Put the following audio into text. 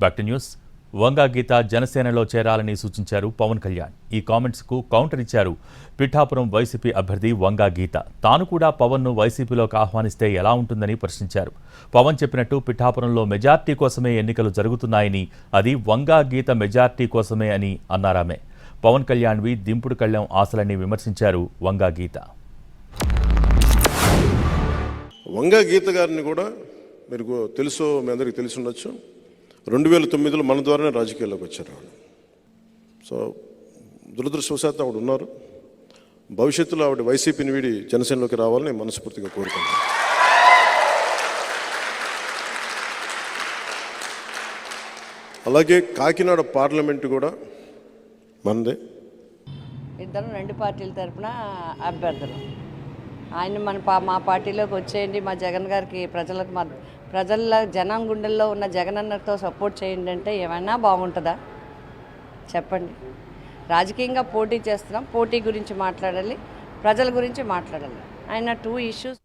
Back to news. Vanga Geetha జనసేనలో చేరాలని సూచించారు పవన్ కళ్యాణ్. ఈ కామెంట్స్కు కౌంటర్ ఇచ్చారు పిఠాపురం వైసీపీ అభ్యర్థి వంగా గీత. తాను కూడా పవన్ను వైసీపీలోకి ఆహ్వానిస్తే ఎలా ఉంటుందని ప్రశ్నించారు. పవన్ చెప్పినట్టు పిఠాపురంలో మెజార్టీ కోసమే ఎన్నికలు జరుగుతున్నాయని, అది వంగా గీత మెజార్టీ కోసమే అని అన్నారామె. పవన్ కళ్యాణ్వి దింపుడు కళ్యాణ్ ఆశలని విమర్శించారు వంగా గీత. వంగా గీత గారిని కూడా మీరు తెలుసో, మీ అందరికీ తెలిసి ఉండొచ్చు, 2009లో మన ద్వారానే రాజకీయాల్లోకి వచ్చారు. సో దురదృష్టవశాత్తు ఆవిడ ఉన్నారు. భవిష్యత్తులో ఆవిడ వైసీపీని వీడి జనసేనలోకి రావాలని మనస్ఫూర్తిగా కోరుకుంటాను. అలాగే కాకినాడ పార్లమెంటు కూడా మనదే. ఇద్దరు రెండు పార్టీల తరఫున అభ్యర్థులు. ఆయన మా పార్టీలోకి వచ్చేయండి, మా జగన్ గారికి ప్రజల జనం గుండెల్లో ఉన్న జగనన్నతో సపోర్ట్ చేయండి అంటే ఏమైనా బాగుంటుందా చెప్పండి. రాజకీయంగా పోటీ చేస్తున్నాం, పోటీ గురించి మాట్లాడాలి, ప్రజల గురించి మాట్లాడాలి. ఆయన 2 ఇష్యూస్